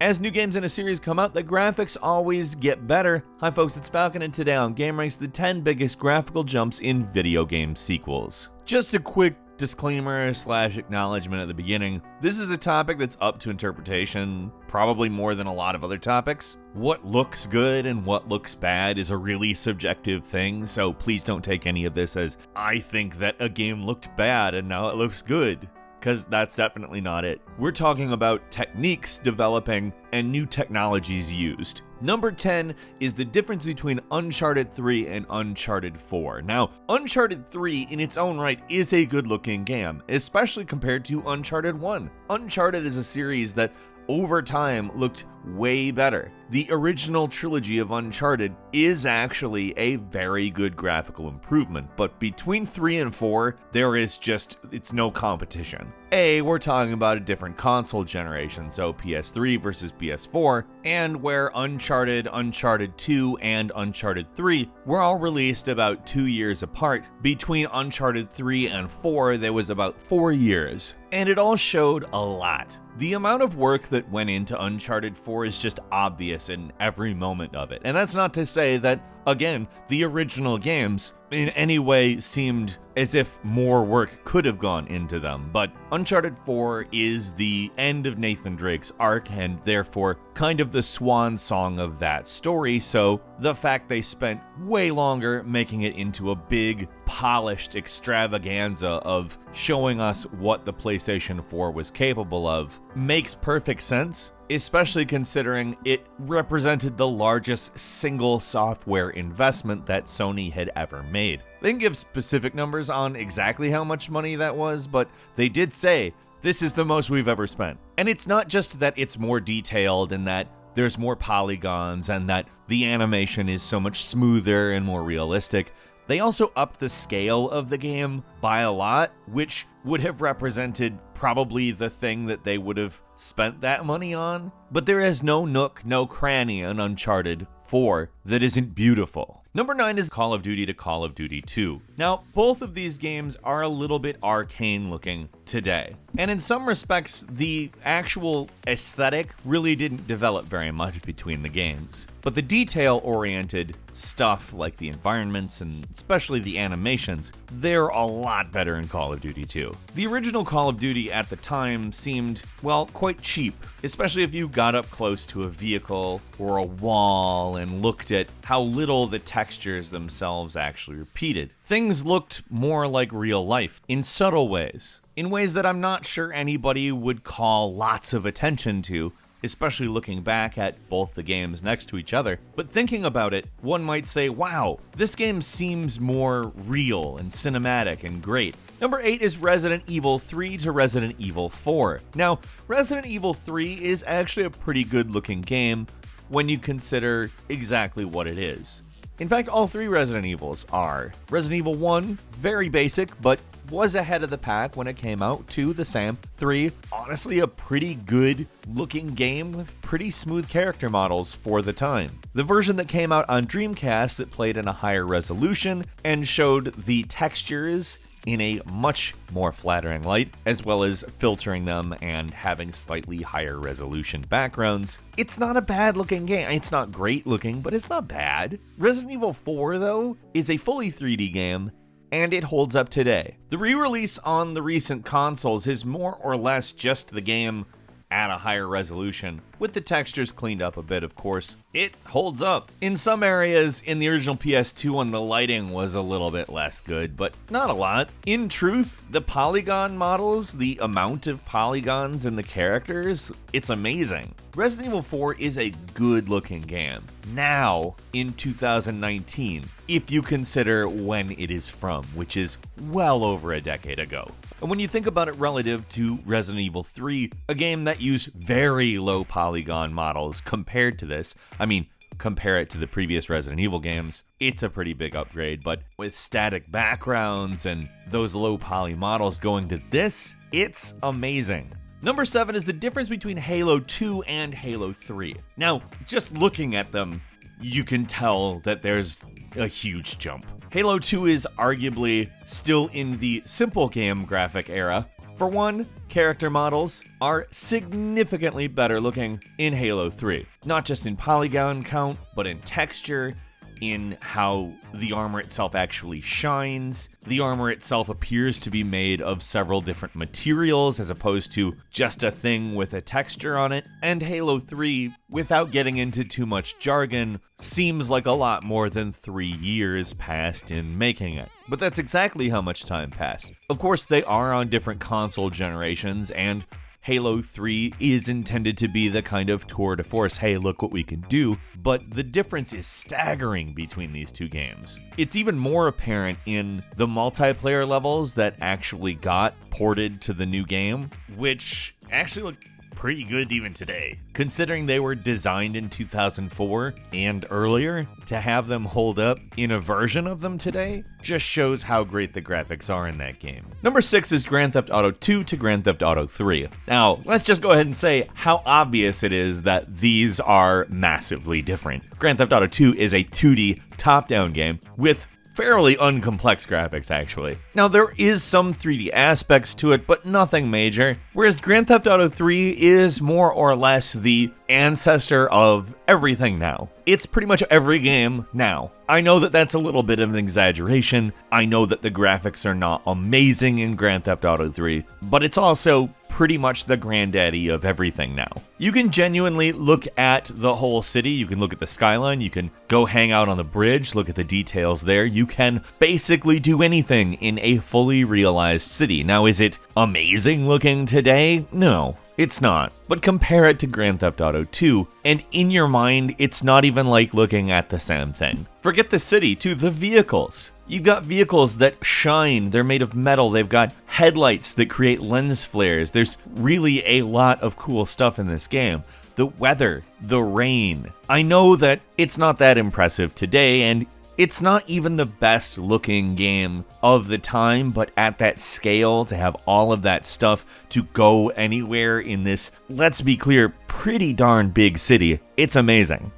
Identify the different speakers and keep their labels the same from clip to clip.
Speaker 1: As new games in a series come out, the graphics always get better. Hi folks, it's Falcon, and today on gameranx, the 10 biggest graphical jumps in video game sequels. Just a quick disclaimer / acknowledgement at the beginning. This is a topic that's up to interpretation, probably more than a lot of other topics. What looks good and what looks bad is a really subjective thing, so please don't take any of this as, I think that a game looked bad and now it looks good, because that's definitely not it. We're talking about techniques developing and new technologies used. Number 10 is the difference between Uncharted 3 and Uncharted 4. Now, Uncharted 3 in its own right is a good-looking game, especially compared to Uncharted 1. Uncharted is a series that over time looked way better. The original trilogy of Uncharted is actually a very good graphical improvement, but between 3 and 4, it's no competition. We're talking about a different console generation, so PS3 versus PS4, and where Uncharted, Uncharted 2, and Uncharted 3 were all released about 2 years apart. Between Uncharted 3 and 4, there was about 4 years, and it all showed a lot. The amount of work that went into Uncharted 4 is just obvious in every moment of it. And that's not to say that, again, the original games in any way seemed as if more work could have gone into them. But Uncharted 4 is the end of Nathan Drake's arc and therefore kind of the swan song of that story. So the fact they spent way longer making it into a big, polished extravaganza of showing us what the PlayStation 4 was capable of makes perfect sense, especially considering it represented the largest single software investment that Sony had ever made. They didn't give specific numbers on exactly how much money that was, but they did say, this is the most we've ever spent. And it's not just that it's more detailed and that there's more polygons and that the animation is so much smoother and more realistic. They also upped the scale of the game by a lot, which would have represented probably the thing that they would have spent that money on. But there is no nook, no cranny in Uncharted 4 that isn't beautiful. Number 9 is Call of Duty to Call of Duty 2. Now, both of these games are a little bit arcane looking today. And in some respects, the actual aesthetic really didn't develop very much between the games. But the detail-oriented stuff like the environments and especially the animations, they're a lot better in Call of Duty 2. The original Call of Duty at the time seemed, well, quite cheap, especially if you got up close to a vehicle or a wall and looked at how little the textures themselves actually repeated. Things looked more like real life in subtle ways, in ways that I'm not sure anybody would call lots of attention to, especially looking back at both the games next to each other. But thinking about it, one might say, wow, this game seems more real and cinematic and great. Number 8 is Resident Evil 3 to Resident Evil 4. Now, Resident Evil 3 is actually a pretty good looking game when you consider exactly what it is. In fact, all 3 Resident Evils are. Resident Evil 1, very basic, but was ahead of the pack when it came out. 2, the same. 3, honestly a pretty good looking game with pretty smooth character models for the time. The version that came out on Dreamcast, it played in a higher resolution and showed the textures in a much more flattering light, as well as filtering them and having slightly higher resolution backgrounds. It's not a bad looking game. It's not great looking, but it's not bad. Resident Evil 4, though, is a fully 3D game, and it holds up today. The re-release on the recent consoles is more or less just the game at a higher resolution, with the textures cleaned up a bit, of course. It holds up. In some areas in the original PS2 one, the lighting was a little bit less good, but not a lot. In truth, the polygon models, the amount of polygons in the characters, it's amazing. Resident Evil 4 is a good looking game. Now, in 2019, if you consider when it is from, which is well over a decade ago. And when you think about it relative to Resident Evil 3, a game that used very low polygon models compared to this, I mean, compare it to the previous Resident Evil games, it's a pretty big upgrade, but with static backgrounds and those low poly models going to this, it's amazing. Number 7 is the difference between Halo 2 and Halo 3. Now, just looking at them, you can tell that there's a huge jump. Halo 2 is arguably still in the simple game graphic era. For one, character models are significantly better looking in Halo 3. Not just in polygon count, but in texture, in how the armor itself actually shines. The armor itself appears to be made of several different materials as opposed to just a thing with a texture on it. And Halo 3, without getting into too much jargon, seems like a lot more than 3 years passed in making it. But that's exactly how much time passed. Of course, they are on different console generations, and Halo 3 is intended to be the kind of tour de force, hey, look what we can do, but the difference is staggering between these two games. It's even more apparent in the multiplayer levels that actually got ported to the new game, which actually look pretty good even today. Considering they were designed in 2004 and earlier, to have them hold up in a version of them today just shows how great the graphics are in that game. Number 6 is Grand Theft Auto 2 to Grand Theft Auto 3. Now, let's just go ahead and say how obvious it is that these are massively different. Grand Theft Auto 2 is a 2D top-down game with fairly uncomplex graphics, actually. Now, there is some 3D aspects to it, but nothing major, whereas Grand Theft Auto 3 is more or less the ancestor of everything now. It's pretty much every game now. I know that that's a little bit of an exaggeration. I know that the graphics are not amazing in Grand Theft Auto 3, but it's also pretty much the granddaddy of everything now. You can genuinely look at the whole city, you can look at the skyline, you can go hang out on the bridge, look at the details there, you can basically do anything in a fully realized city. Now, is it amazing looking today? No. It's not, but compare it to Grand Theft Auto 2, and in your mind, it's not even like looking at the same thing. Forget the city, too, the vehicles. You've got vehicles that shine, they're made of metal, they've got headlights that create lens flares. There's really a lot of cool stuff in this game. The weather, the rain. I know that it's not that impressive today, and it's not even the best looking game of the time, but at that scale, to have all of that stuff to go anywhere in this, let's be clear, pretty darn big city, it's amazing.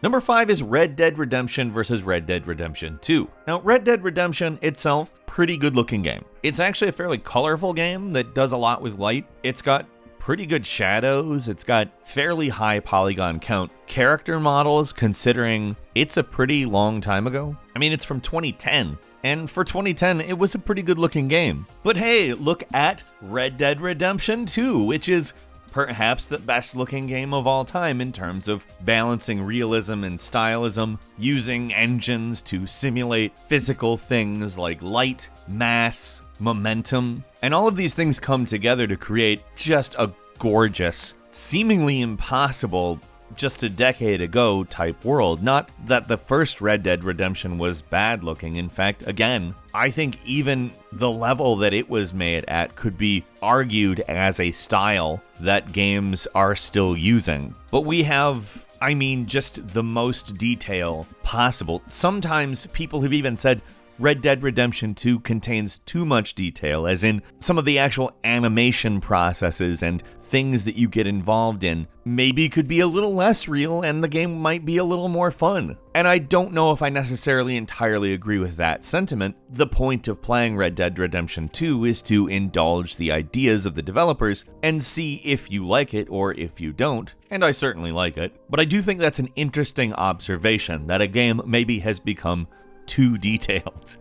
Speaker 1: Number 5 is Red Dead Redemption versus Red Dead Redemption 2. Now, Red Dead Redemption itself, pretty good looking game. It's actually a fairly colorful game that does a lot with light. It's got pretty good shadows, it's got fairly high polygon count character models considering it's a pretty long time ago. I mean, it's from 2010, and for 2010 it was a pretty good looking game. But hey, look at Red Dead Redemption 2, which is perhaps the best looking game of all time in terms of balancing realism and stylism, using engines to simulate physical things like light, mass, momentum, and all of these things come together to create just a gorgeous, seemingly impossible, just a decade ago type world. Not that the first Red Dead Redemption was bad looking. In fact, again, I think even the level that it was made at could be argued as a style that games are still using. But we have, I mean, just the most detail possible. Sometimes people have even said Red Dead Redemption 2 contains too much detail, as in some of the actual animation processes and things that you get involved in maybe could be a little less real and the game might be a little more fun. And I don't know if I necessarily entirely agree with that sentiment. The point of playing Red Dead Redemption 2 is to indulge the ideas of the developers and see if you like it or if you don't, and I certainly like it. But I do think that's an interesting observation, that a game maybe has become too detailed.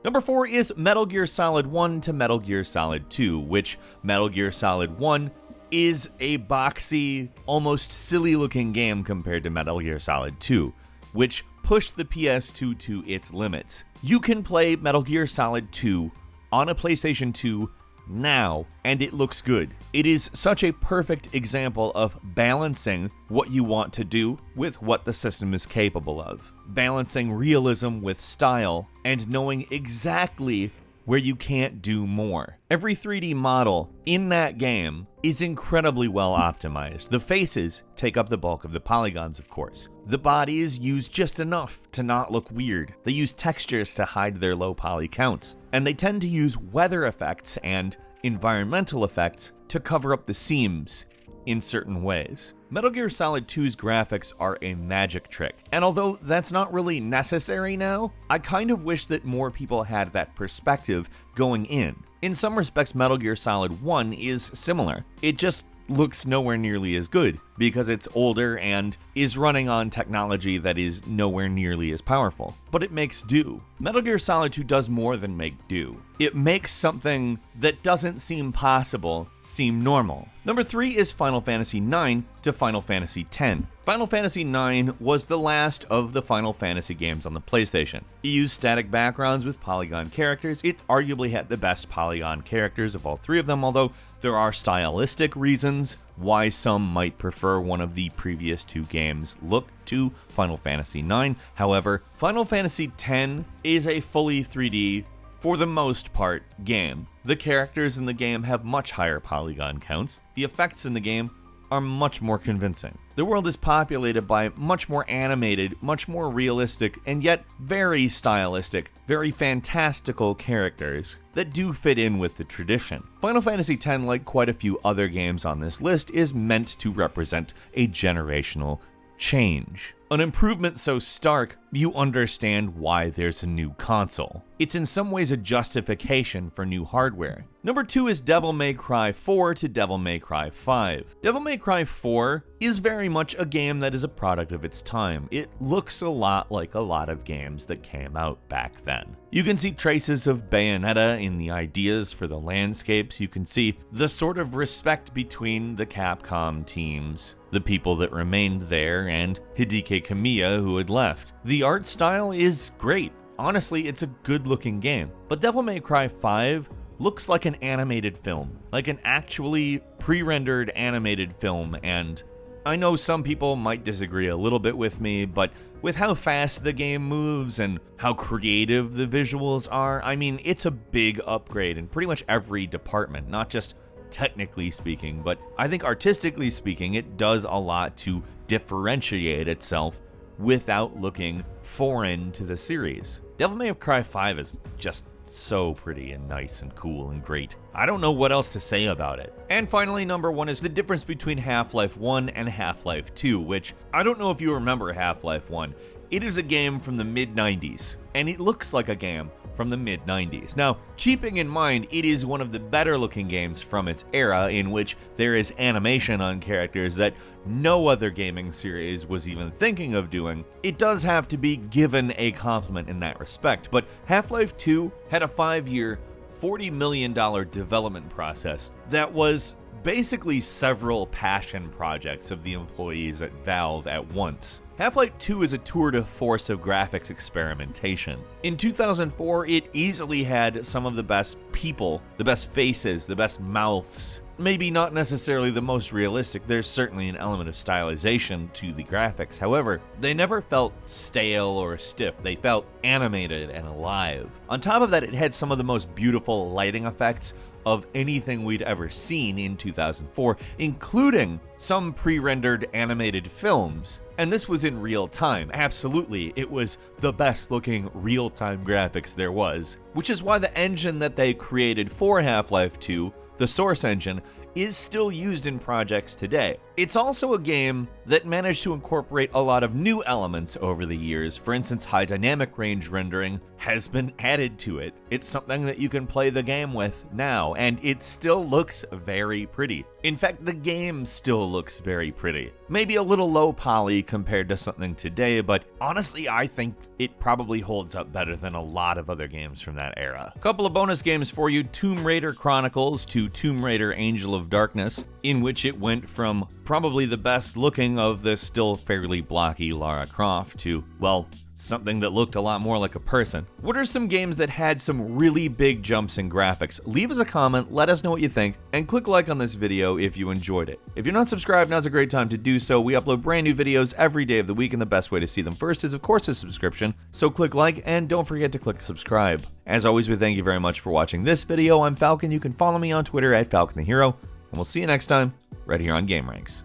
Speaker 1: Number 4 is Metal Gear Solid 1 to Metal Gear Solid 2, which Metal Gear Solid 1 is a boxy, almost silly looking game compared to Metal Gear Solid 2, which pushed the PS2 to its limits. You can play Metal Gear Solid 2 on a PlayStation 2 now, and it looks good. It is such a perfect example of balancing what you want to do with what the system is capable of. Balancing realism with style, and knowing exactly where you can't do more. Every 3D model in that game is incredibly well optimized. The faces take up the bulk of the polygons, of course. The bodies use just enough to not look weird. They use textures to hide their low poly counts. And they tend to use weather effects and environmental effects to cover up the seams in certain ways. Metal Gear Solid 2's graphics are a magic trick, and although that's not really necessary now, I kind of wish that more people had that perspective going in. In some respects, Metal Gear Solid 1 is similar. It just looks nowhere nearly as good because it's older and is running on technology that is nowhere nearly as powerful. But it makes do. Metal Gear Solid 2 does more than make do. It makes something that doesn't seem possible seem normal. Number 3 is Final Fantasy IX to Final Fantasy X. Final Fantasy IX was the last of the Final Fantasy games on the PlayStation. It used static backgrounds with polygon characters. It arguably had the best polygon characters of all three of them, although there are stylistic reasons why some might prefer one of the previous two games' look to Final Fantasy IX. However, Final Fantasy X is a fully 3D, for the most part, game. The characters in the game have much higher polygon counts. The effects in the game are much more convincing. The world is populated by much more animated, much more realistic, and yet very stylistic, very fantastical characters that do fit in with the tradition. Final Fantasy X, like quite a few other games on this list, is meant to represent a generational change. An improvement so stark, you understand why there's a new console. It's in some ways a justification for new hardware. Number 2 is Devil May Cry 4 to Devil May Cry 5. Devil May Cry 4 is very much a game that is a product of its time. It looks a lot like a lot of games that came out back then. You can see traces of Bayonetta in the ideas for the landscapes. You can see the sort of respect between the Capcom teams, the people that remained there, and Hideki Kamiya, who had left. The art style is great. Honestly, it's a good-looking game. But Devil May Cry 5 looks like an animated film, like an actually pre-rendered animated film, and I know some people might disagree a little bit with me, but with how fast the game moves and how creative the visuals are, I mean, it's a big upgrade in pretty much every department, not just technically speaking, but I think artistically speaking, it does a lot to differentiate itself without looking foreign to the series. Devil May Cry 5 is just so pretty and nice and cool and great. I don't know what else to say about it. And finally, number 1 is the difference between Half-Life 1 and Half-Life 2, which I don't know if you remember Half-Life 1. It is a game from the mid-90s, and it looks like a game from the mid-90s. Now, keeping in mind it is one of the better looking games from its era, in which there is animation on characters that no other gaming series was even thinking of doing, it does have to be given a compliment in that respect. But Half-Life 2 had a 5-year, $40 million development process that was basically several passion projects of the employees at Valve at once. Half-Life 2 is a tour de force of graphics experimentation. In 2004, it easily had some of the best people, the best faces, the best mouths. Maybe not necessarily the most realistic, there's certainly an element of stylization to the graphics. However, they never felt stale or stiff, they felt animated and alive. On top of that, it had some of the most beautiful lighting effects of anything we'd ever seen in 2004, including some pre-rendered animated films. And this was in real time. Absolutely, it was the best looking real-time graphics there was, which is why the engine that they created for Half-Life 2, the Source engine, is still used in projects today. It's also a game that managed to incorporate a lot of new elements over the years. For instance, high dynamic range rendering has been added to it. It's something that you can play the game with now, and it still looks very pretty. In fact, the game still looks very pretty. Maybe a little low poly compared to something today, but honestly, I think it probably holds up better than a lot of other games from that era. A couple of bonus games for you: Tomb Raider Chronicles to Tomb Raider Angel of Darkness, in which it went from probably the best looking of the still fairly blocky Lara Croft to, well, something that looked a lot more like a person. What are some games that had some really big jumps in graphics? Leave us a comment, let us know what you think, and click like on this video if you enjoyed it. If you're not subscribed, now's a great time to do so. We upload brand new videos every day of the week, and the best way to see them first is, of course, a subscription. So click like, and don't forget to click subscribe. As always, we thank you very much for watching this video. I'm Falcon. You can follow me on Twitter at FalconTheHero, and we'll see you next time, right here on GameRanx.